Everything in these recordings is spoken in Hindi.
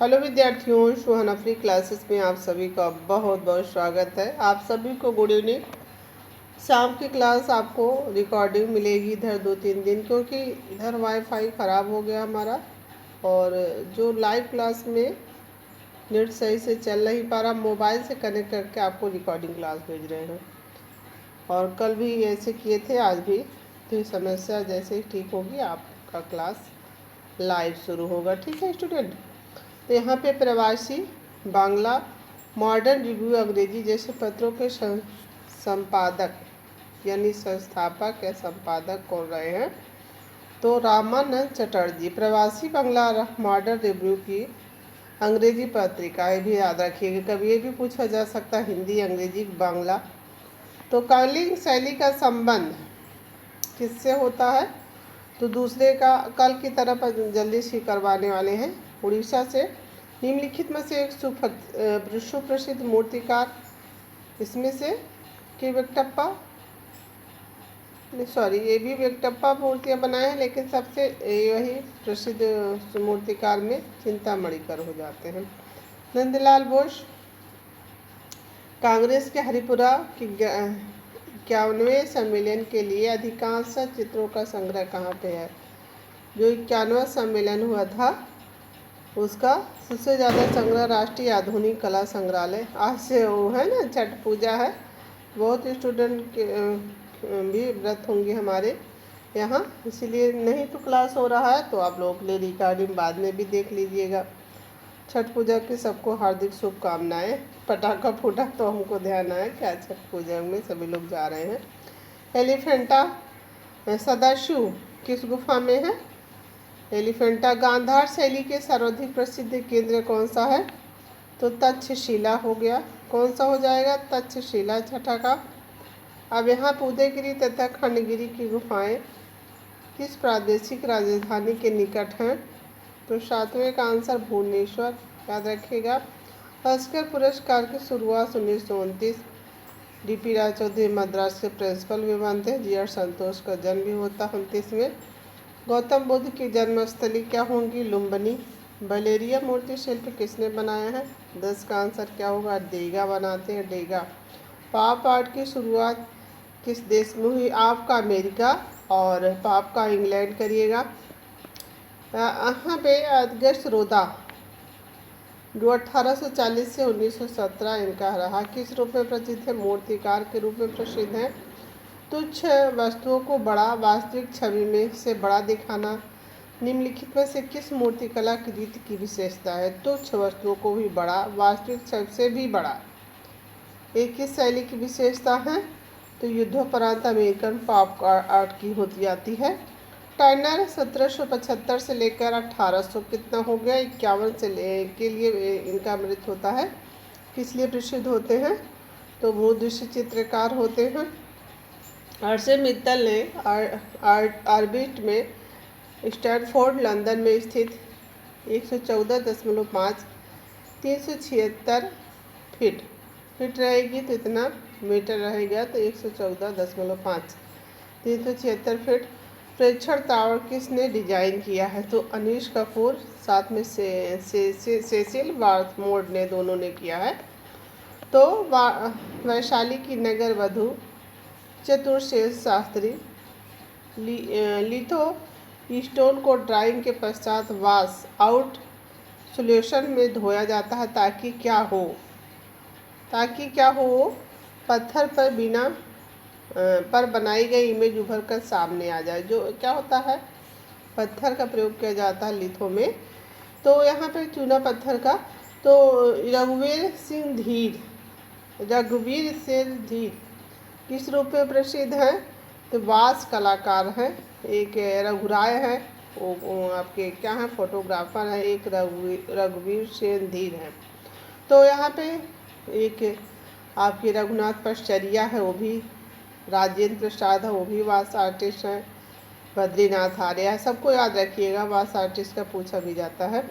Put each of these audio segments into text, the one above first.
हेलो विद्यार्थियों, सुहाना फ्री क्लासेस में आप सभी का बहुत बहुत स्वागत है। आप सभी को गुड इवनिंग। शाम की क्लास आपको रिकॉर्डिंग मिलेगी इधर 2-3 दिन, क्योंकि इधर वाईफाई ख़राब हो गया हमारा और जो लाइव क्लास में नेट सही से चल नहीं पा रहा, मोबाइल से कनेक्ट करके आपको रिकॉर्डिंग क्लास भेज रहे हैं। और कल भी ऐसे किए थे, आज भी। तो ये समस्या जैसे ही ठीक होगी आपका क्लास लाइव शुरू होगा। ठीक है स्टूडेंट। तो यहाँ पे प्रवासी बांग्ला, मॉडर्न रिव्यू अंग्रेजी जैसे पत्रों के संपादक यानी संस्थापक या संपादक कौन रहे हैं? तो रामानंद चटर्जी। प्रवासी बांग्ला मॉडर्न रिव्यू की अंग्रेजी पत्रिका, ये भी याद रखिएगा, कभी ये भी पूछा जा सकता है हिंदी, अंग्रेजी, बांग्ला। तो कालिंग शैली का संबंध किससे होता है? तो दूसरे का कल की तरफ जल्दी से करवाने वाले हैं। उड़ीसा से निम्नलिखित में से एक सुप्रसिद्ध मूर्तिकार, इसमें से कि वेंकटप्पा, सॉरी ये भी वेंकटप्पा मूर्तियाँ बनाए हैं, लेकिन सबसे वही प्रसिद्ध मूर्तिकार में चिंतामणिकर हो जाते हैं। नंदलाल बोस। कांग्रेस के हरिपुरा की 51वें सम्मेलन के लिए अधिकांश चित्रों का संग्रह कहाँ पे है? जो 51वां सम्मेलन हुआ था उसका सबसे ज़्यादा संग्रह राष्ट्रीय आधुनिक कला संग्रहालय। आज से वो है ना, छठ पूजा है, बहुत स्टूडेंट के भी व्रत होंगे हमारे यहाँ, इसीलिए नहीं तो क्लास हो रहा है, तो आप लोगों के लिए रिकॉर्डिंग बाद में भी देख लीजिएगा। छठ पूजा की सबको हार्दिक शुभकामनाएं। पटाखा फूटा तो हमको ध्यान आया क्या छठ पूजा में सभी लोग जा रहे हैं। एलिफेंटा सदाशिव किस गुफा में है? एलिफेंटा। गांधार शैली के सर्वाधिक प्रसिद्ध केंद्र कौन सा है? तो तक्षशिला हो गया। कौन सा हो जाएगा? तक्षशिला छठा का। अब यहाँ पे उदयगिरी तथा खंडगिरी की गुफाएं किस प्रादेशिक राजधानी के निकट हैं? तो 7वें का आंसर भुवनेश्वर, याद रखिएगा। ऑस्कर पुरस्कार की शुरुआत 1929। डीपी राय चौधरी मद्रास के प्रिंसिपल भी बनते हैं। जी आर संतोष का जन्म भी होता 29 में। गौतम बुद्ध की जन्मस्थली क्या होंगी? लुम्बिनी। बलेरिया मूर्ति शिल्प किसने बनाया है? 10 का आंसर क्या होगा? डेगा बनाते हैं, डेगा। पॉप आर्ट की शुरुआत किस देश में हुई? आपका अमेरिका और पॉप का इंग्लैंड करिएगा। यहाँ पे अगस्त रोदा जो 1840 से 1917 इनका रहा, किस रूप में प्रसिद्ध है? मूर्तिकार के रूप में प्रसिद्ध है। तुच्छ वस्तुओं को बड़ा, वास्तविक छवि में से बड़ा दिखाना निम्नलिखित में से किस मूर्तिकला की रीति की विशेषता है? तुच्छ वस्तुओं को भी बड़ा, वास्तविक छवि से भी बड़ा, एक किस शैली की विशेषता है? तो युद्धोपरांत अमेरिकन पॉप आर्ट की होती जाती है। टाइनर 1775 से लेकर 1800 कितना हो गया? 51 के लिए इनका मृत्यु होता है। किस लिए प्रसिद्ध होते हैं? तो वो दृश्य चित्रकार होते हैं। आरसे मित्तल ने ऑर्बिट में स्टैनफोर्ड लंदन में स्थित 114.5 376 फीट रहेगी, तो इतना मीटर रहेगा, तो 114.5 376 फीट प्रेक्षण टावर किसने डिजाइन किया है? तो अनीश कपूर, साथ में सेसिल बार्थमोड ने, दोनों ने किया है। तो वैशाली की नगर वधु चतुर्सेन शास्त्री लिथो स्टोन को ड्राइंग के पश्चात वॉश आउट सॉल्यूशन में धोया जाता है, ताकि क्या हो? पत्थर पर बनाई गई इमेज उभर कर सामने आ जाए। जो क्या होता है, पत्थर का प्रयोग किया जाता है लिथो में। तो यहाँ पे चूना पत्थर का। तो रघुवीर सिंह धीर किस रूप में प्रसिद्ध है? तो वास कलाकार हैं। एक रघुराय है, वो आपके क्या है, फोटोग्राफर है। एक रघुवीर सिंह धीर है। तो यहाँ पे एक आपके रघुनाथ पश्चर्या है, वो भी राजेंद्र प्रसाद है, वो भी वास आर्टिस्ट हैं। बद्रीनाथ आर्य है, सबको याद रखिएगा, वास आर्टिस्ट का पूछा भी जाता है।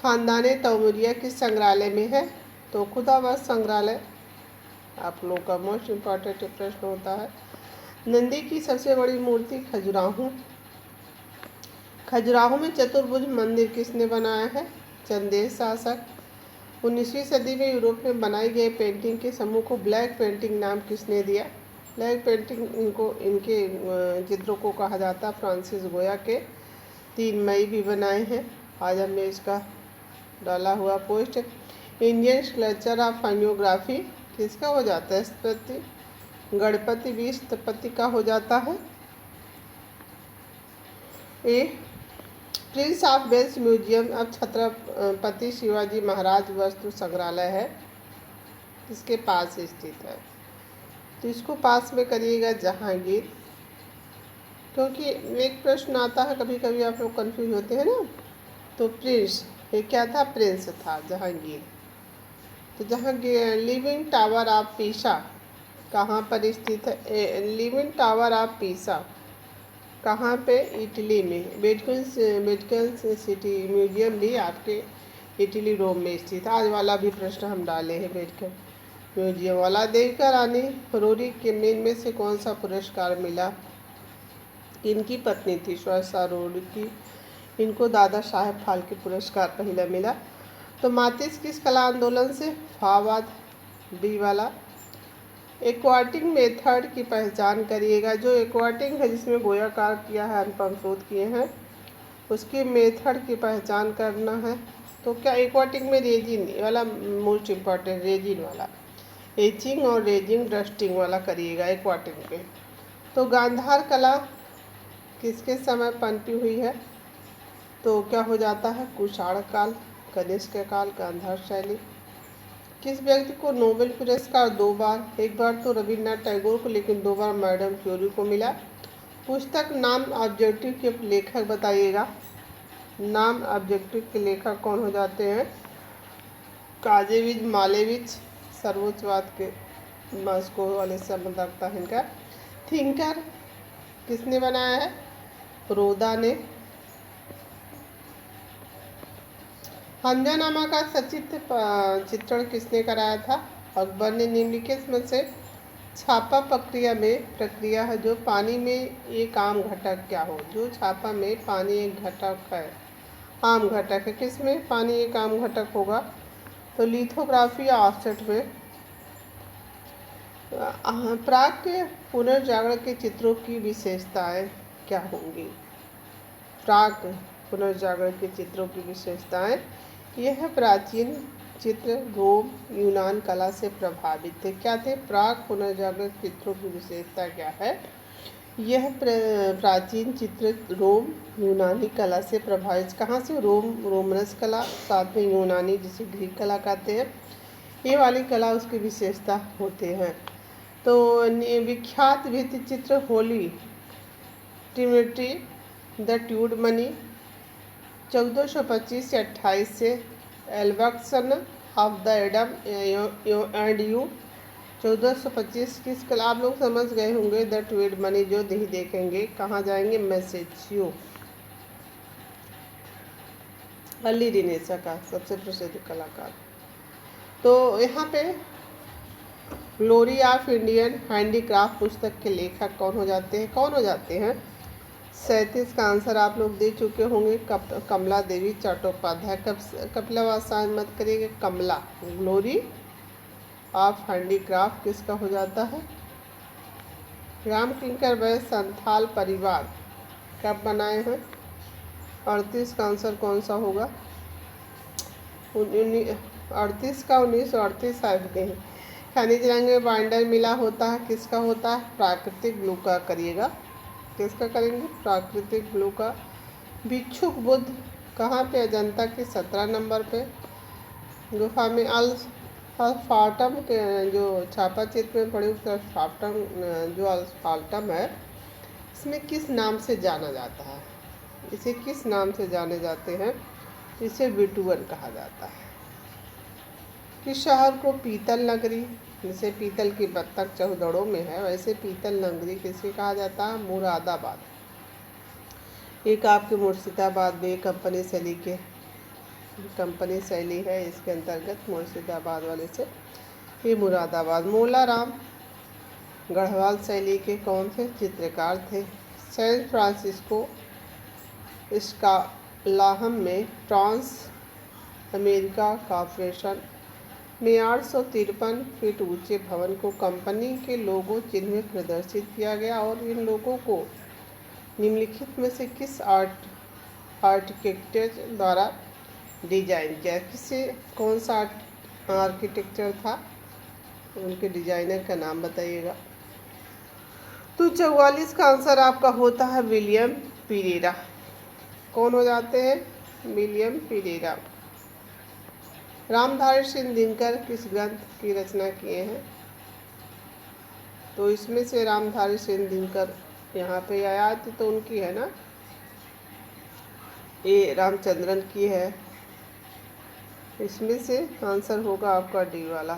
खानदाने तैमूरिया किस संग्रहालय में है? तो खुदावंश संग्रहालय आप लोग का मोस्ट इम्पॉर्टेंट प्रश्न होता है। नंदी की सबसे बड़ी मूर्ति खजुराहो में चतुर्भुज मंदिर किसने बनाया है? चंदेश शासक। 19वीं सदी में यूरोप में बनाई गई पेंटिंग के समूह को ब्लैक पेंटिंग नाम किसने दिया? ब्लैक पेंटिंग इनके चित्रों को कहा जाता। फ्रांसिस गोया के 3 मई भी बनाए हैं। आज हमने इसका डाला हुआ पोस्ट। इंडियन स्कल्पचर ऑफ हाइमियोग्राफी किसका हो जाता है? स्थपति गणपति भी स्थपति का हो जाता है। ए प्रिंस ऑफ वेल्स म्यूजियम अब छत्रपति शिवाजी महाराज वस्तु संग्रहालय है, इसके पास स्थित है। तो इसको पास में करिएगा जहांगीर, क्योंकि एक प्रश्न आता है कभी कभी आप लोग कंफ्यूज होते हैं ना। तो प्रिंस ये क्या था? प्रिंस था जहांगीर। तो Jahangir living tower of Pisa कहाँ पर स्थित है? लिविंग टावर ऑफ पीसा कहाँ पे? इटली में। वेटिकन सिटी म्यूजियम भी आपके इटली रोम में स्थित है। आज वाला भी प्रश्न हम डाले हैं वेटिकन म्यूजियम वाला। देविका रानी फरोरी के में से कौन सा पुरस्कार मिला? इनकी पत्नी थी श्वेता रोडी की, इनको दादा साहेब फाल्के पुरस्कार पहला मिला। तो मातिस किस कला आंदोलन से? फावाद बी वाला। एक्वाटिंग मेथड की पहचान करिएगा। जो एक्वाटिंग है जिसमें गोयाकार किया है, अनुपम शोध किए हैं, उसकी मेथड की पहचान करना है। तो क्या एक्वाटिंग में रेजिन वाला मोस्ट इम्पॉर्टेंट, रेजिन वाला एचिंग और रेजिंग डस्टिंग वाला करिएगा एक्वाटिंग पे। तो गांधार कला किसके समय पनपी हुई है? तो क्या हो जाता है? कुषाण काल, कनिष्क काल, गांधार शैली। किस व्यक्ति को नोबेल पुरस्कार 2 बार? एक बार तो रविन्द्रनाथ टैगोर को, लेकिन 2 बार मैडम क्यूरी को मिला। पुस्तक नाम ऑब्जेक्टिव के लेखक बताइएगा। नाम ऑब्जेक्टिव के लेखक कौन हो जाते हैं? काजेविच, मालेविच, सर्वोच्चवाद के मॉस्को वाले संबंध रखता है इनका। थिंकर किसने बनाया है? रोदा ने। हमजानामा का सचित्र चित्रण किसने कराया था? अकबर ने। निम्नलिखित में से छापा प्रक्रिया है जो पानी में एक आम घटक क्या हो? जो छापा में पानी एक घटक है, आम घटक है। किसमें पानी एक आम घटक होगा? तो लिथोग्राफी या ऑफसेट में। प्राक पुनर्जागरण के चित्रों की विशेषताएं क्या होंगी? प्राक पुनर्जागरण के चित्रों की विशेषताएं, यह प्राचीन चित्र रोम यूनान कला से प्रभावित थे। क्या थे? प्राक पुनर्जागरण चित्रों की विशेषता क्या है? यह प्राचीन चित्र रोम यूनानी कला से प्रभावित। कहाँ से? रोमनस कला, साथ में यूनानी जिसे ग्रीक कला कहते हैं, ये वाली कला उसकी विशेषता होते हैं। तो विख्यात भित्ति चित्र होली ट्रिनिटी द ट्यूड मनी 1425 से 28 से, expulsion of the Adam and Eve 1425 किस कला? आप लोग समझ गए होंगे। द ट्यूड मनी जो नहीं देखेंगे कहाँ जाएंगे? मैसेच्यू। अली रिनेसा का सबसे प्रसिद्ध कलाकार। तो यहाँ पे ग्लोरी ऑफ इंडियन हैंडीक्राफ्ट पुस्तक के लेखक कौन हो जाते हैं? 37 का आंसर आप लोग दे चुके होंगे। कमला देवी चट्टोपाध्याय। कपिलावास मत करिएगा, कमला। ग्लोरी ऑफ हैंडीक्राफ्ट किसका हो जाता है? राम किंकर वैश्य संथाल परिवार कब बनाए हैं? 38 का आंसर कौन सा होगा? 38 का 1938 शायद नहीं। खनिज रंग में बाइंडर मिला होता है, किसका होता है? प्राकृतिक ग्लू का करिएगा। किसका करेंगे? प्राकृतिक ग्लू का। भिक्षुक बुद्ध कहाँ पे? अजंता के 17 नंबर पे गुफा में। अल्फाटम के जो छापा चित्र में पड़े उसका अल्फाटम, जो अल्फाटम है, इसमें किस नाम से जाना जाता है? इसे किस नाम से जाने जाते हैं? इसे विटुअन कहा जाता है। किस शहर को पीतल नगरी, जैसे पीतल की बत्तख चौधड़ों में है, वैसे पीतल नगरी किसे कहा जाता है? मुरादाबाद। एक आपके मुर्शिदाबाद में कंपनी शैली है, इसके अंतर्गत मुर्शिदाबाद वाले से ये मुरादाबाद। मोला राम गढ़वाल शैली के कौन से चित्रकार थे? सैन फ्रांसिस्को स्कालाहम में फ्रांस अमेरिका कॉर्पोरेशन में 853 फीट ऊंचे भवन को कंपनी के लोगो चिन्ह में प्रदर्शित किया गया। और इन लोगों को निम्नलिखित में से किस आर्किटेक्ट द्वारा डिजाइन किया? किसे कौन सा आर्किटेक्चर था? उनके डिजाइनर का नाम बताइएगा। तो 44 का आंसर आपका होता है विलियम पीरेरा। कौन हो जाते हैं? विलियम पीरेरा। रामधारी सिंह दिनकर किस ग्रंथ की रचना किए हैं? तो इसमें से रामधारी सिंह दिनकर यहाँ पे आया तो उनकी है ना, ये रामचंद्रन की है। इसमें से आंसर होगा आपका डी वाला।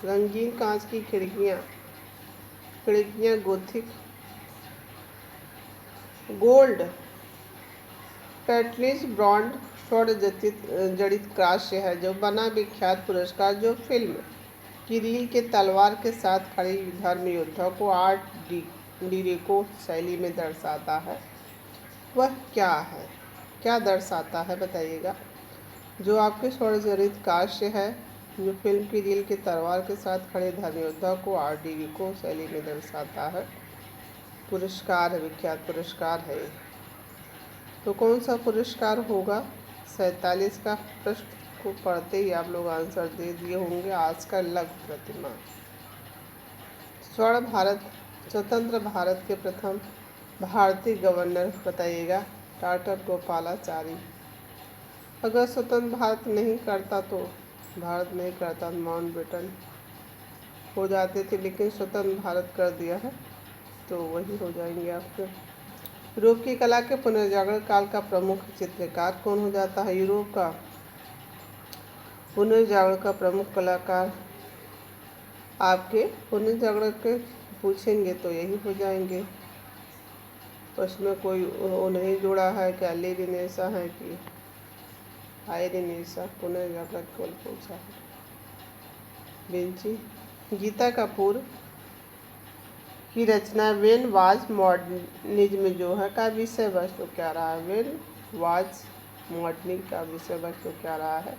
रंगीन कांच की खिड़कियाँ गोथिक गोल्ड पैट्रिज ब्रॉन्ड स्वर्ण जड़ित कांस्य है जो बना विख्यात पुरस्कार जो फिल्म किरील के तलवार के साथ खड़ी धर्म योद्धा को आर्ट डीरेको शैली में दर्शाता है, वह क्या है? क्या दर्शाता है बताइएगा। जो आपके स्वर्ण जड़ित कांस्य है जो फिल्म किरील के तलवार के साथ खड़े धर्म योद्धा को आर्ट डीरेको शैली में दर्शाता है, पुरस्कार है, विख्यात पुरस्कार है। तो कौन सा पुरस्कार होगा? 47 का प्रश्न को पढ़ते ही आप लोग आंसर दे दिए होंगे। आज का लघु प्रतिमा। स्वतंत्र भारत के प्रथम भारतीय गवर्नर बताइएगा। डॉक्टर गोपालाचारी। अगर स्वतंत्र भारत नहीं करता तो माउंटबेटन हो जाते थे, लेकिन स्वतंत्र भारत कर दिया है तो वही हो जाएंगे आपके। यूरोप की कला के पुनर्जागरण काल का प्रमुख चित्रकार कौन हो जाता है? यूरोप का पुनर्जागरण का प्रमुख कलाकार आपके पुनर्जागरण के पूछेंगे तो यही हो जाएंगे। उसमें कोई वो नहीं जुड़ा है, क्या लेरिनेसा है कि आयरिनेसा? पुनर्जागरण कौन पूछा है? बेंची। गीता कपूर की रचना वेन वाज मॉडर्निज्म जो है का विषय वस्तु क्या रहा है? वेन वाज मॉडर्निज्म का विषय वस्तु क्या रहा है?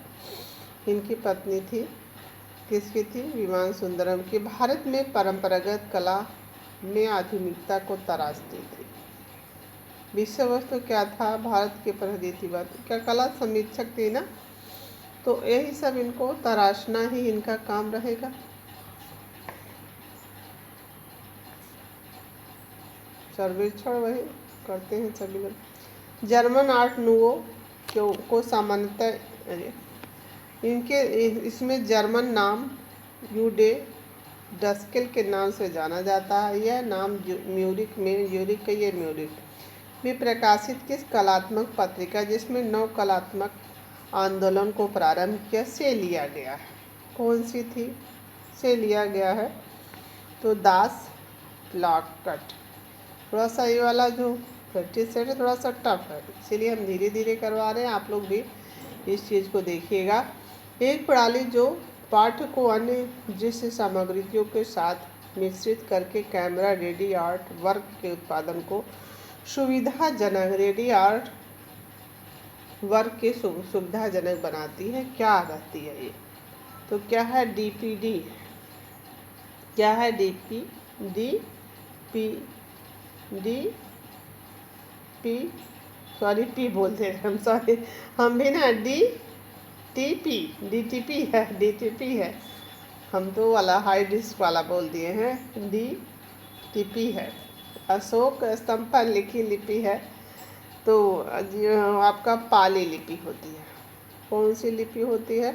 इनकी पत्नी थी, किसकी थी? विमान सुंदरम की। भारत में परंपरागत कला में आधुनिकता को तराशती थी। विषय वस्तु क्या था? भारत के प्रहरी थी बात। क्या कला समीक्षक थी ना, तो यही सब इनको तराशना ही इनका काम रहेगा। सर्वेक्षण वही करते हैं सभी लोग। जर्मन आर्ट नूवो को सामान्यतः इनके इसमें जर्मन नाम यूडे डस्केल के नाम से जाना जाता है। यह नाम म्यूरिक में प्रकाशित किस कलात्मक पत्रिका जिसमें नव कलात्मक आंदोलन को प्रारंभ किया से लिया गया है? कौन सी थी? से लिया गया है तो दास प्लाकट। थोड़ा सा ये वाला जो प्रैक्टिस सेट है थोड़ा सा टफ है, इसीलिए हम धीरे धीरे करवा रहे हैं। आप लोग भी इस चीज़ को देखिएगा। एक प्रणाली जो पाठ्य को अन्य दृश्य सामग्रियों के साथ मिश्रित करके कैमरा रेडी आर्ट वर्क के उत्पादन को सुविधाजनक सुविधाजनक बनाती है, क्या रहती है ये? तो क्या है? डीपीडी। क्या है? पी बोलते हैं हम, सॉरी हम भी ना डीटीपी है। हम तो वाला हाई डिस्क वाला बोल दिए हैं। डीटीपी है। अशोक स्तंभ लिखी लिपि है तो आपका पाली लिपि होती है। कौन सी लिपि होती है?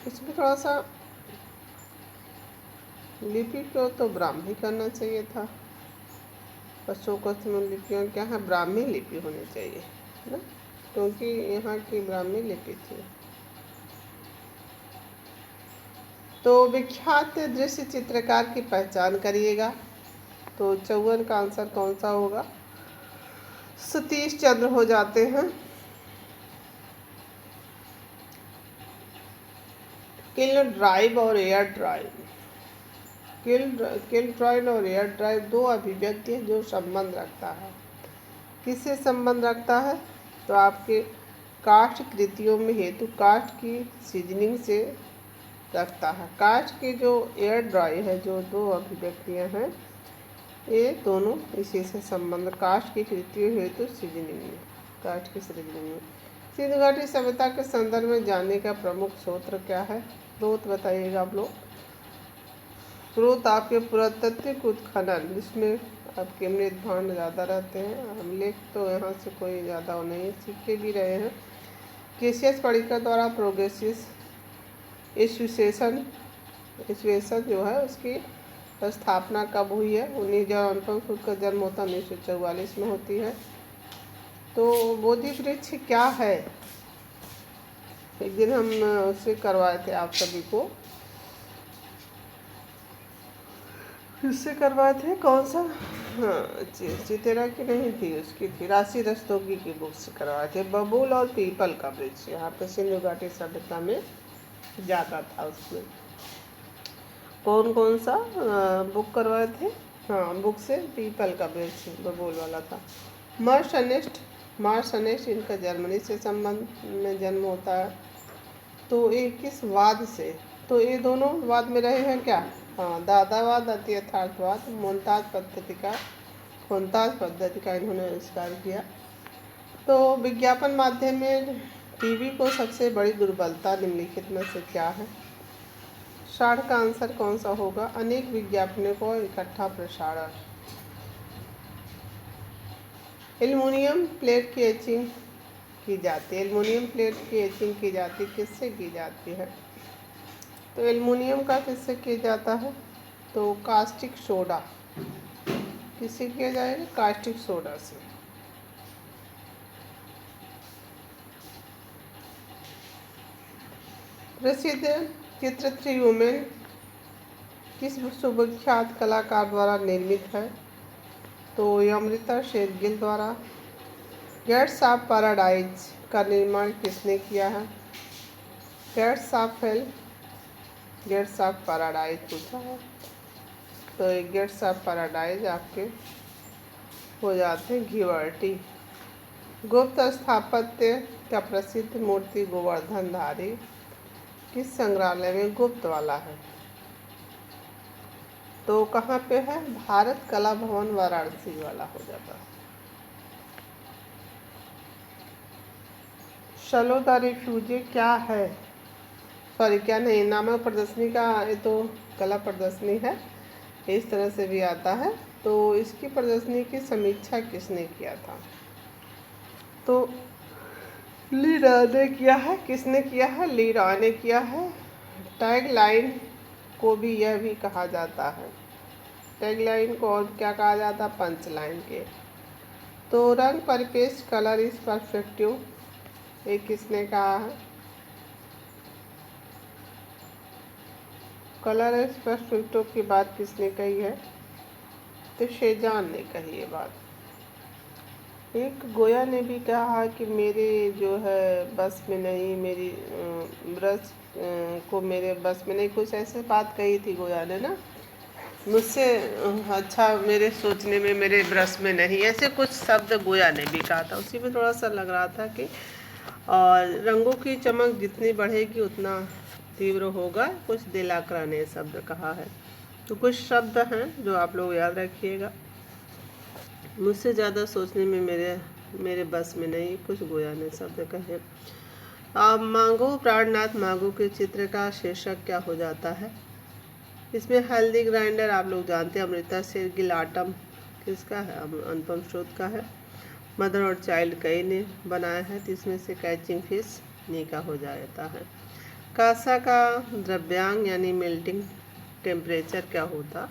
इसमें थोड़ा सा लिपि को तो ब्राह्मी करना चाहिए था। अशोक स्तंभ लिपियाँ क्या है? ब्राह्मी लिपि होनी चाहिए ना, क्योंकि यहाँ की ब्राह्मी लिपि थी। तो विख्यात दृश्य चित्रकार की पहचान करिएगा। तो 54 का आंसर कौन सा होगा? सतीश चंद्र हो जाते हैं। किल ड्राइव और एयर ड्राइव। किल ड्राइव और एयर ड्राइव दो अभिव्यक्ति है जो संबंध रखता है। किससे संबंध रखता है? तो आपके काष्ठ कृतियों में हेतु काष्ठ की सीजनिंग से रखता है। काष्ठ के जो एयर ड्राई है, जो दो अभिव्यक्तियाँ हैं, ये दोनों इसी से संबंध। काष्ठ की कृतियों हेतु सीजनिंग में, काष्ठ की सीजनिंग में। सिंधु घाटी सभ्यता के संदर्भ में जानने का प्रमुख स्रोत क्या है? स्रोत बताइएगा आप लोग। स्रोत आपके पुरातात्विक उत्खनन, जिसमें आपके मृत भांड ज़्यादा रहते हैं। हम लेख तो यहाँ से कोई ज़्यादा नहीं सीखे भी रहे हैं। केशियस पडिक्कर द्वारा प्रोग्रेसिस एसोसिएशन जो है उसकी स्थापना कब हुई है? जब अनुपम सूद का जन्म होता 1944 में होती है। तो बोधि वृक्ष क्या है? एक दिन हम उससे करवाए थे आप सभी को। किससे करवाए थे? कौन सा? हाँ, चितेरा की नहीं थी, उसकी थी, राशि रस्तोगी की बुक से करवाए थे। बबूल और पीपल का वृक्ष यहाँ पे सिंधु घाटी सभ्यता में जाता था। उसमें कौन कौन सा बुक करवाए थे? हाँ, बुक से पीपल का वृक्ष बबूल वाला था। मार्स अनेस्ट इनका जर्मनी से संबंध में जन्म होता है। तो ये किस वाद से? तो ये दोनों वाद में रहे हैं क्या? हाँ, दादावाद अति यथार्थवाद, खोंताज पद्धति का इन्होंने आविष्कार किया। तो विज्ञापन माध्यम में टीवी को सबसे बड़ी दुर्बलता निम्नलिखित में से क्या है? 60 का आंसर कौन सा होगा? अनेक विज्ञापनों को इकट्ठा प्रसारण। एल्युमिनियम प्लेट की एचिंग की जाती है। एल्युमिनियम प्लेट की एचिंग की जाती, किससे की जाती है? तो एल्युमिनियम का किससे किया जाता है? तो कास्टिक सोडा। किससे किया जाएगा? कास्टिक सोडा से। प्रसिद्ध चित्र थ्री वुमेन किस सुविख्यात कलाकार द्वारा निर्मित है? तो ये अमृता शेरगिल द्वारा। गेट्स ऑफ पैराडाइज का निर्माण किसने किया है? गेट्स ऑफ पैराडाइज पूछा है। तो ये गेट्स ऑफ पैराडाइज आपके हो जाते हैं घिवर्टी। गुप्त स्थापत्य का प्रसिद्ध मूर्ति गोवर्धन धारी किस संग्रहालय में? गुप्त वाला है। तो कहाँ पे है? भारत कला भवन वाराणसी वाला हो जाता है। शलो द रिफ्यूजी क्या है? सॉरी, क्या नहीं, नामक प्रदर्शनी का, ये तो कला प्रदर्शनी है, इस तरह से भी आता है। तो इसकी प्रदर्शनी की समीक्षा किसने किया था? तो ली रॉय ने किया है। किसने किया है? ली रॉय ने किया है। टैग लाइन को भी यह भी कहा जाता है। टैग लाइन को और क्या कहा जाता है? पंच लाइन के। तो रंग परिपेश, कलर इज परस्पेक्टिव, ये किसने कहा है? कलर इज परस्पेक्टिव की बात किसने कही है? तो शेजान ने कही ये बात। एक गोया ने भी कहा कि मेरे जो है बस में नहीं, मेरी ब्रश को मेरे बस में नहीं, कुछ ऐसे बात कही थी गोया ने ना, मुझसे अच्छा मेरे सोचने में मेरे ब्रश में नहीं, ऐसे कुछ शब्द गोया ने भी कहा था। उसी में थोड़ा सा लग रहा था कि और रंगों की चमक जितनी बढ़ेगी उतना तीव्र होगा, कुछ दिलाकरा ने शब्द कहा है। तो कुछ शब्द हैं जो आप लोग याद रखिएगा। मुझसे ज़्यादा सोचने में मेरे बस में नहीं, कुछ गोया ने शब्द कहे। अब मांगो, प्राणनाथ मांगो के चित्र का शीर्षक क्या हो जाता है? इसमें हल्दी ग्राइंडर आप लोग जानते हैं, अमृता शेरगिल आटम किसका है? अनुपम सूद का है। मदर और चाइल्ड कई ने बनाया है, तो इसमें से कैचिंग फिश नी का हो जाता है। कांसा का द्रव्यांग यानी मेल्टिंग टेम्परेचर क्या होता?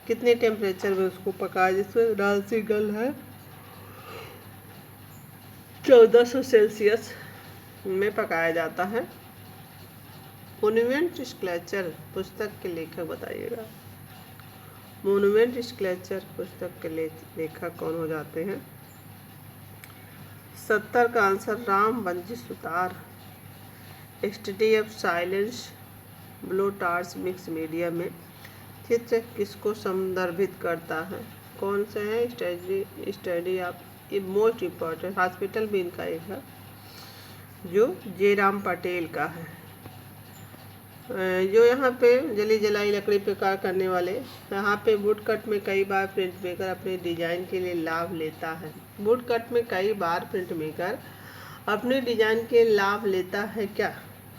कितने टेम्परेचर में उसको पकाया? जिसमें डांसी गल है 1400 सेल्सियस में पकाया जाता है। मोन्यूमेंट स्कल्पचर पुस्तक के लेखक बताइएगा। मोन्यूमेंट स्कल्पचर पुस्तक के लेखक कौन हो जाते हैं? 70 का answer Ram Vanji Sutar. Study of silence ब्लो टार्स मिक्स मीडिया में चित्र किसको संदर्भित करता है? कौन से हैं? Study of most important, hospital भी इनका एक है। जो जयराम पटेल का है। जो यहाँ पे जली जलाई लकड़ी पे कार्य करने वाले, यहाँ पे वुडकट में कई बार प्रिंट मेकर अपने डिजाइन के लिए लाभ लेता है। वुडकट में कई बार प्रिंट मेकर अपने डिजाइन के लाभ लेता है। क्या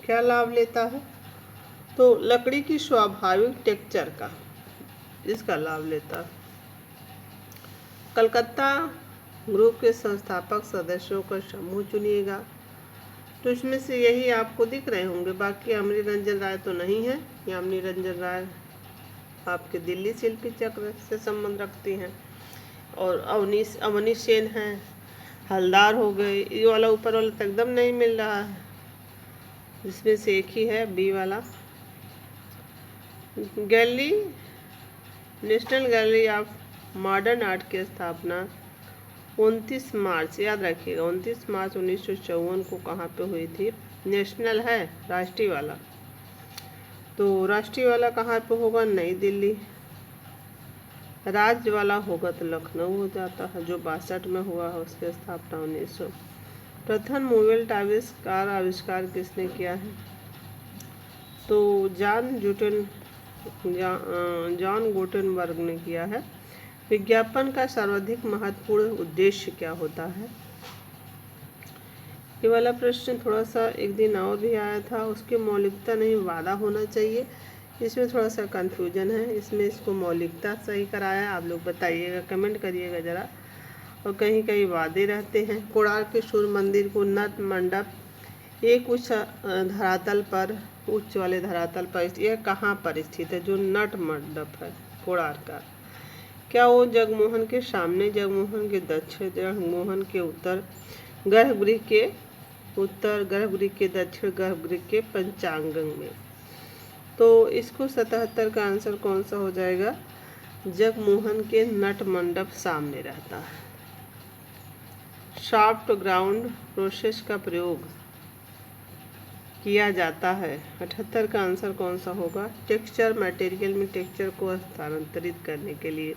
क्या लाभ लेता है? तो लकड़ी की स्वाभाविक टेक्सचर का इसका लाभ लेता है। कलकत्ता ग्रुप के संस्थापक सदस्यों का समूह चुनिएगा। तो इसमें से यही आपको दिख रहे होंगे, बाकी अमनी रंजन राय तो नहीं है। ये अमनी रंजन राय आपके दिल्ली शिल्पी चक्र से संबंध रखती हैं। और अवनी सेन हैं, हलदार हो गए। ये वाला ऊपर वाला तो एकदम नहीं मिल रहा है, जिसमें से एक ही है बी वाला। Gallery, national gallery of modern art की स्थापना 29 मार्च, याद रखिएगा 29 मार्च 1954 को कहाँ पे हुई थी? नेशनल है, राष्ट्रीय वाला। तो राष्ट्रीय वाला कहाँ पे होगा? नई दिल्ली। राज्य वाला होगा तो लखनऊ हो जाता है, जो 62 में हुआ है, उसकी स्थापना 1900। प्रथम मूवेबल आविष्कार किसने किया है? तो जॉन गुटेनबर्ग ने किया है। विज्ञापन का सर्वाधिक महत्वपूर्ण उद्देश्य क्या होता है? ये वाला प्रश्न थोड़ा सा एक दिन और भी आया था। उसकी मौलिकता नहीं, वादा होना चाहिए। इसमें थोड़ा सा कंफ्यूजन है, इसमें इसको मौलिकता सही कराया है। आप लोग बताइएगा, कमेंट करिएगा ज़रा। और कहीं कहीं वादे रहते हैं। कोणार्क के सूर्य मंदिर को नट मंडप एक उच्च धरातल पर, उच्च वाले धरातल पर, यह कहाँ पर स्थित है? जो नट मंडप है कोणार्क का, क्या वो जगमोहन के सामने, जगमोहन के दक्षिण, जगमोहन के उत्तर, गर्भगृह के उत्तर, गर्भगृह के दक्षिण, गर्भगृह के पंचांगन में? तो इसको 77 का आंसर कौन सा हो जाएगा? जगमोहन के नट मंडप सामने रहता है। सॉफ्ट ग्राउंड प्रोसेस का प्रयोग किया जाता है। 78 का आंसर कौन सा होगा? टेक्सचर, मटेरियल में टेक्सचर को स्थानांतरित करने के लिए।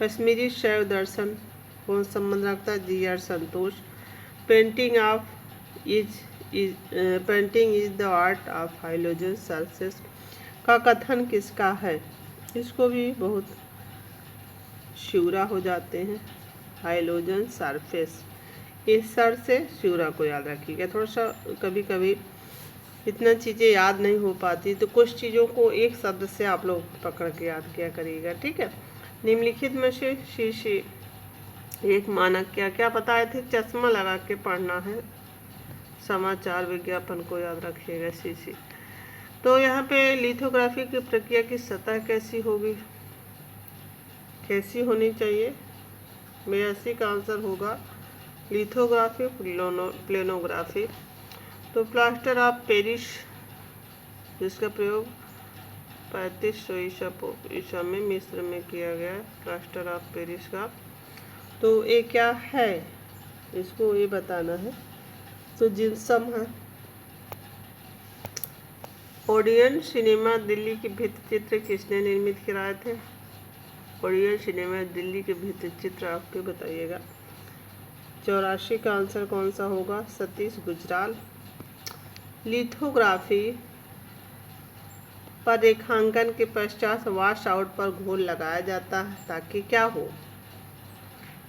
कश्मीरी शैव दर्शन कौन संबंध रखता है? G.R.. Santosh. Painting is the art of halogen surface का कथन किसका है? इसको भी बहुत शिवरा हो जाते हैं। हाइलोजन सरफेस, इस सर से शिवरा को याद रखिएगा। थोड़ा सा कभी कभी इतना चीज़ें याद नहीं हो पाती, तो कुछ चीज़ों को एक शब्द से आप लोग पकड़ के याद किया करिएगा, ठीक है। निम्नलिखित में से शीशी एक मानक क्या क्या बताए थे? चश्मा लगा के पढ़ना है, समाचार विज्ञापन को याद रखिएगा शीशी। तो यहाँ पे लिथोग्राफी की प्रक्रिया की सतह कैसी होगी, कैसी होनी चाहिए? 82 का आंसर होगा लिथोग्राफी, प्लेनोग्राफी। तो प्लास्टर ऑफ पेरिस, जिसका प्रयोग 3500 ईसा में मिस्र में किया गया, प्लास्टर ऑफ पेरिस का। तो ये क्या है, इसको ये बताना है। तो जिप्सम है। ओडियन सिनेमा दिल्ली के भित्ति चित्र किसने निर्मित कराए थे? ओडियन सिनेमा दिल्ली के भित्ति चित्र आपके बताइएगा। 84 का आंसर कौन सा होगा? सतीश गुजराल। लिथोग्राफी पर रेखांकन के पश्चात वॉश आउट पर घोल लगाया जाता है ताकि क्या हो?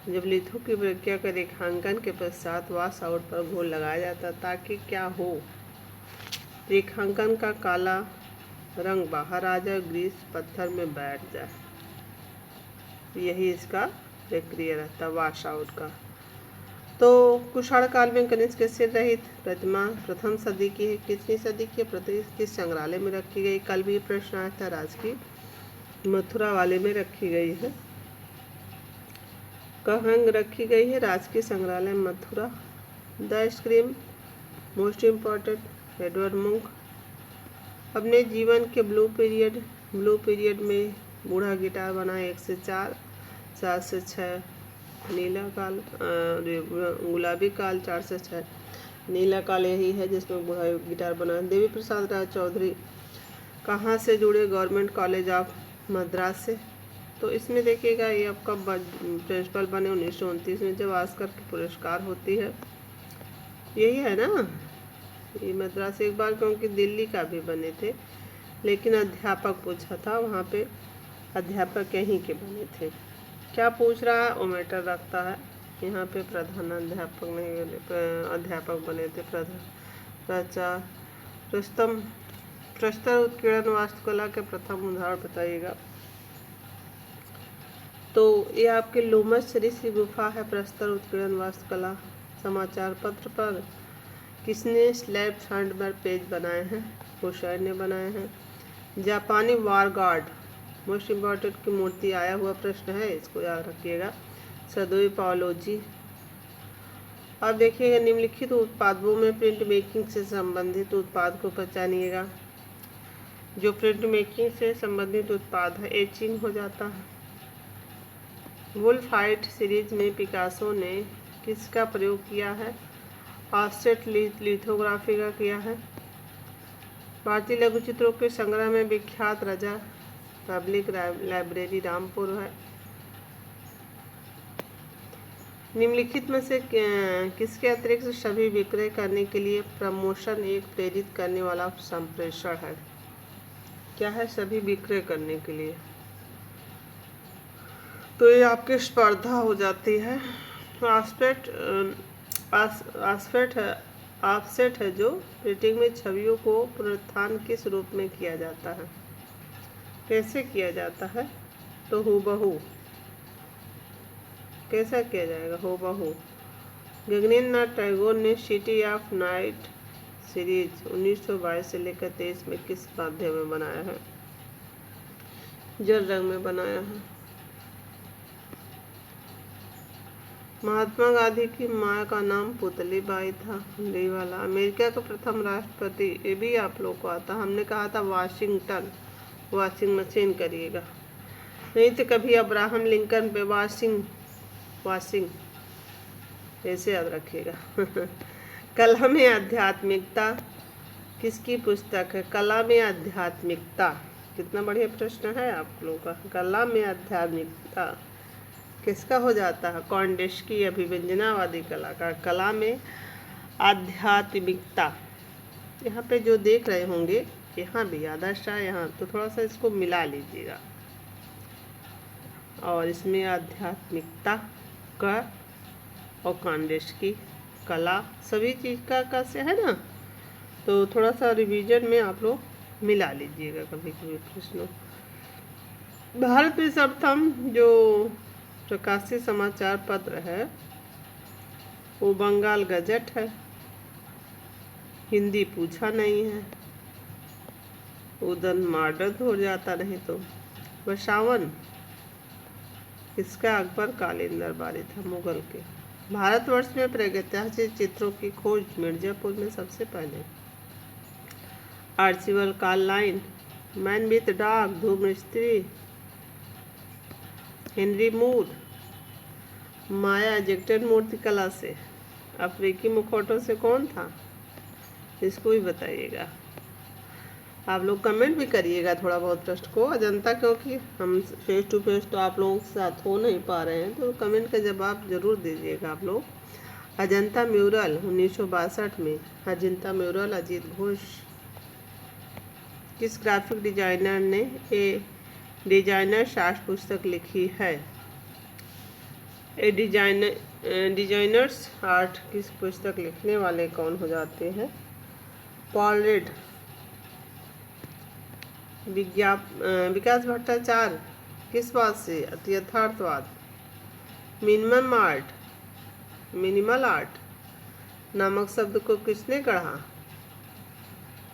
जब लिथो की प्रक्रिया का रेखांकन के पश्चात वॉश आउट पर घोल लगाया जाता है ताकि क्या हो? रेखांकन का काला रंग बाहर आ जाए, ग्रीस पत्थर में बैठ जाए, यही इसका प्रक्रिया रहता है वॉश आउट का। तो कुषाण काल में गणेश के सिर रहित प्रतिमा प्रथम सदी की है। कितनी सदी की? किस संग्रहालय में रखी गई? कल भी प्रश्न आया था, राजकीय मथुरा वाले में रखी गई है। कहाँ रखी गई है? राजकीय संग्रहालय Mathura. The scream most important Edward मुंक। अपने जीवन के ब्लू पीरियड में बूढ़ा गिटार बना 1 से 4, 4 से 6 नीला काल, गुलाबी काल 4 से 6, नीला काल यही है जिसमें बूढ़ा गिटार बना। देवी प्रसाद राय चौधरी कहाँ से जुड़े? गवर्नमेंट कॉलेज ऑफ मद्रास से। तो इसमें देखिएगा ये आपका प्रिंसिपल बने 1929 में, जब ऑस्कर की पुरस्कार होती है, यही है ना। ये मद्रास एक बार क्योंकि दिल्ली का भी बने थे, लेकिन अध्यापक पूछा था, वहाँ पे अध्यापक यहीं के बने थे। क्या पूछ रहा है, वो मैटर रखता है। यहाँ पे प्रधान अध्यापक नहीं, अध्यापक बने थे प्रस्तर उत्कीर्णन वास्तुकला के प्रथम उदाहरण बताइएगा। तो ये आपके लोमस ऋषि गुफा है, प्रस्तर उत्कीर्णन वास्तुकला। समाचार पत्र पर किसने स्लैब फ्रंट पर पेज बनाए हैं, हुसैन ने बनाए हैं। जापानी वार गार्ड मोस्ट इम्पॉर्टेंट की मूर्ति आया हुआ प्रश्न है, इसको याद रखिएगा। सदोई पाओलोजी। अब देखिएगा, निम्नलिखित उत्पादों में प्रिंट मेकिंग से संबंधित उत्पाद को पहचानिएगा। जो प्रिंट मेकिंग से संबंधित उत्पाद है, एचिंग हो जाता है। वुल्फ हाइट सीरीज में पिकासो ने किसका प्रयोग किया है, ऑफसेट लिथोग्राफी का किया है। भारतीय लघु चित्रों के संग्रह में विख्यात रजा पब्लिक लाइब्रेरी रामपुर है। निम्नलिखित में से किसके अतिरिक्त सभी विक्रय करने के लिए प्रमोशन एक प्रेरित करने वाला संप्रेषण है। क्या है, सभी विक्रय करने के लिए, तो ये आपकी स्पर्धा हो जाती है। ऑफसेट है जो प्रिंटिंग में छवियों को पुनरुत्थान किस रूप में किया जाता है, कैसे किया जाता है, तो हूबहू। कैसा किया जाएगा, हूबहू। गगनेन्द्रनाथ टैगोर ने सिटी ऑफ नाइट सीरीज 1922 से लेकर 23 में किस माध्यम में बनाया है, जल रंग में बनाया है। महात्मा गांधी की माँ का नाम पुतली बाई था, हिंदी वाला। अमेरिका का प्रथम राष्ट्रपति, ये भी आप लोग को आता, हमने कहा था वाशिंगटन, वॉशिंग मशीन करिएगा, नहीं तो कभी अब्राहम लिंकन पे वाशिंग ऐसे याद रखिएगा। कला में आध्यात्मिकता किसकी पुस्तक है, कला में आध्यात्मिकता, कितना बढ़िया प्रश्न है आप लोगों का। कला में आध्यात्मिकता किसका हो जाता है, कॉन्डेस्की, अभिव्यंजनावादी कलाकार। कला में आध्यात्मिकता, यहाँ पे जो देख रहे होंगे, यहाँ भी आदर्श है, यहाँ तो थोड़ा सा इसको मिला लीजिएगा। और इसमें आध्यात्मिकता का और कॉन्डेस्की कला सभी चीज़ का से है ना, तो थोड़ा सा रिवीजन में आप लोग मिला लीजिएगा कभी कभी प्रश्नों। भारत में सर्वप्रथम जो प्रकाशित समाचार पत्र है वो बंगाल गजट है। हिंदी पूछा नहीं है, उदन मॉडर्न हो जाता, नहीं तो बसावन इसका अकबर कालीन दरबारी था, मुगल के। भारतवर्ष में प्रागैतिहासिक चित्रों की खोज मिर्जापुर में सबसे पहले। आर्चिबल कार्लाइन, मैन विथ डॉग, धूम स्त्री, हेनरी मूर, माया एजेक्टेड मूर्तिकला से। अफ्रीकी मुखौटों से कौन था, इसको भी बताइएगा। आप लोग कमेंट भी करिएगा थोड़ा बहुत प्रश्न को। अजंता, क्योंकि हम फेस टू फेस तो आप लोगों के साथ हो नहीं पा रहे हैं, तो कमेंट का जवाब जरूर दीजिएगा आप लोग। अजंता म्यूरल 1962 में, अजंता म्यूरल अजीत घोष। किस ग्राफिक डिजाइनर ने ए डिजाइनर शास्त्र पुस्तक लिखी है, ए डिजाइनर्स आर्ट किस पुस्तक लिखने वाले कौन हो जाते हैं, पॉल रेड। विकास भट्टाचार्य किस बात से, अति यथार्थवाद। मिनिमल आर्ट नामक शब्द को किसने गढ़ा,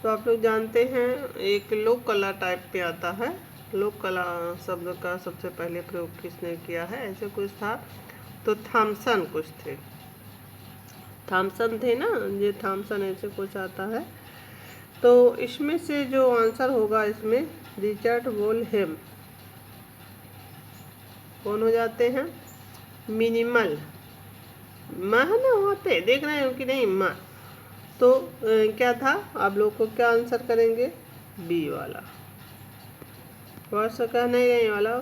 तो आप लोग जानते हैं एक लोक कला टाइप पे आता है। लोक कला शब्द का सबसे पहले प्रयोग किसने किया है, ऐसे कुछ था, तो थॉमसन कुछ थे, थॉमसन थे ना, ये थॉमसन ऐसे कुछ आता है। तो इसमें से जो आंसर होगा इसमें रिचर्ड वोल्हेम कौन हो जाते हैं, मिनिमल माँ है ना, वहाँ पे देख रहे हो कि नहीं माँ, तो क्या था, आप लोग को क्या आंसर करेंगे, बी वाला। वर्ष का नहीं, यही वाला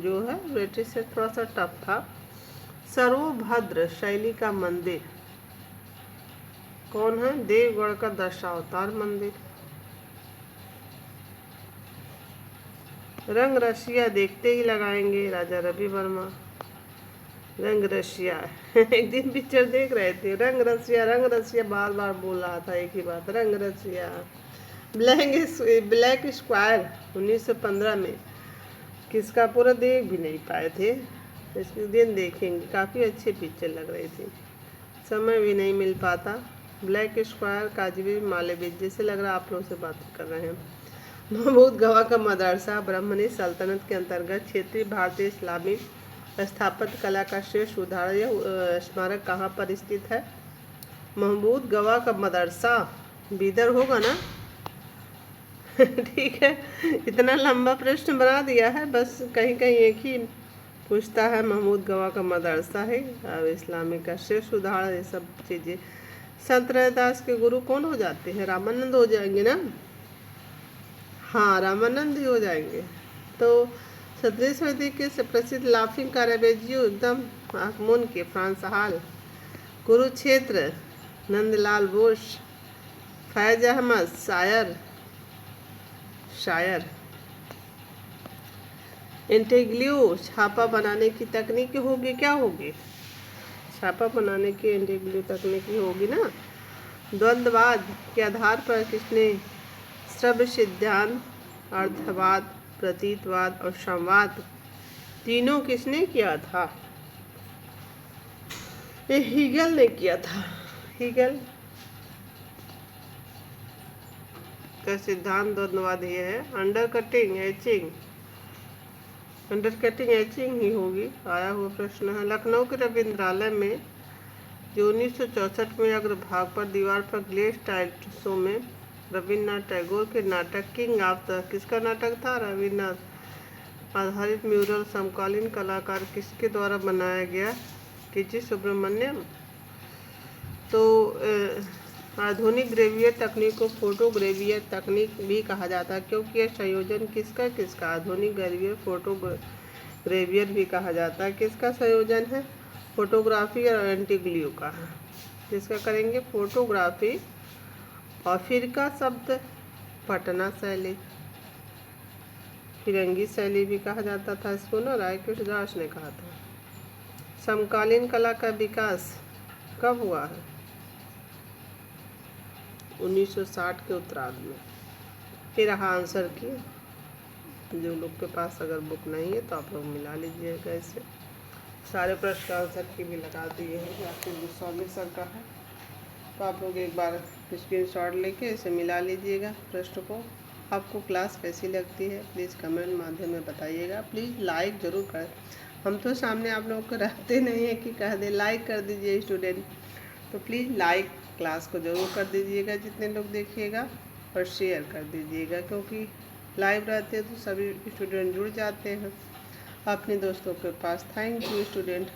जो है ब्रिटिश से थोड़ा सा टफ था। सर्वभद्र शैली का मंदिर कौन है? देवगढ़ का दशावतार मंदिर। रंग रसिया देखते ही लगाएंगे, राजा रवि वर्मा। रंग रसिया एक दिन पिक्चर देख रहे थे, रंग रसिया बार बार बोल रहा था एक ही बात, रंग रसिया। ब्लैक स्क्वायर 1915 में किसका, पूरा देख भी नहीं पाए थे, इसके दिन देखेंगे, काफ़ी अच्छी पिक्चर लग रही थी, समय भी नहीं मिल पाता। ब्लैक स्क्वायर काजवी मालेविज, जैसे लग रहा आप लोगों से बात कर रहे हैं। महमूद गवा का मदरसा ब्राह्मणी सल्तनत के अंतर्गत क्षेत्रीय भारतीय इस्लामी स्थापत्य कला का श्रेष्ठ उदाहरण। यह स्मारक कहाँ पर स्थित है? महमूद गवा का मदरसा बीदर होगा ना। ठीक है, इतना लंबा प्रश्न बना दिया है, बस कहीं कहीं एक ही पूछता है। महमूद गवा का मदरसा है और इस्लामी का श्रेष्ठ उदाहरण, ये सब चीज़ें। संत रैदास के गुरु कौन हो जाते हैं? रामानंद हो जाएंगे ना। हाँ, रामानंद ही हो जाएंगे। तो 17वीं सदी के प्रसिद्ध लाफिंग कारवेजियो एकदम आगमन के फ्रांस हाल, कुरुक्षेत्र नंदलाल बोस, फैज अहमद शायर। इंटेग्ल्यू छापा बनाने की तकनीक होगी, क्या होगी? छापा बनाने की इंटेग्ल्यू तकनीकी होगी ना। द्वंद्ववाद के आधार पर किसने श्रव्य सिद्धांत, अर्थवाद, प्रतीतवाद और संवाद तीनों किसने किया था? ये हीगल ने किया था। हीगल का सिद्धांत द्वंद्ववाद ये है। अंडरकटिंग एचिंग ही होगी, आया हुआ प्रश्न है। लखनऊ के रविंद्रालय में जो 1964 में अग्रभाग पर दीवार पर ग्लेस टाइल्स शो में रविन्द्रनाथ टैगोर के नाटक किंग ऑफ द, किसका नाटक था? रविन्द्रनाथ आधारित म्यूरल समकालीन कलाकार किसके द्वारा बनाया गया? टी.जी. सुब्रमण्यम। तो आधुनिक ग्रेवियर तकनीक को फोटोग्रेवियर तकनीक भी कहा जाता है, क्योंकि यह संयोजन किसका आधुनिक ग्रेवियर फोटोग्रेवियर भी कहा जाता है। किसका संयोजन है? फोटोग्राफी और एंटीग्ल्यू का है। किसका करेंगे? फोटोग्राफी। और फिर का शब्द पटना शैली, फिरंगी शैली भी कहा जाता था इसको ना, रायकृष्ण दास ने कहा था। समकालीन कला का विकास कब हुआ है? 1960 के उत्तरार्ध में। फिर रहा आंसर की, जो लोग के पास अगर बुक नहीं है तो आप लोग मिला लीजिएगा इसे। सारे प्रश्न का आंसर की भी लगा दिए हैं, आपके गोस्वामी सर का है, तो आप लोग एक बार स्क्रीनशॉट लेके इसे मिला लीजिएगा प्रश्न को। आपको क्लास कैसी लगती है प्लीज़ कमेंट माध्यम में बताइएगा। प्लीज़ लाइक ज़रूर करें, हम तो सामने आप लोगों को रखते नहीं है कि कह दे लाइक कर दीजिए स्टूडेंट, तो प्लीज़ लाइक क्लास को ज़रूर कर दीजिएगा जितने लोग देखिएगा, और शेयर कर दीजिएगा, क्योंकि लाइव रहते हैं तो सभी स्टूडेंट जुड़ जाते हैं अपने दोस्तों के पास। Thank you student.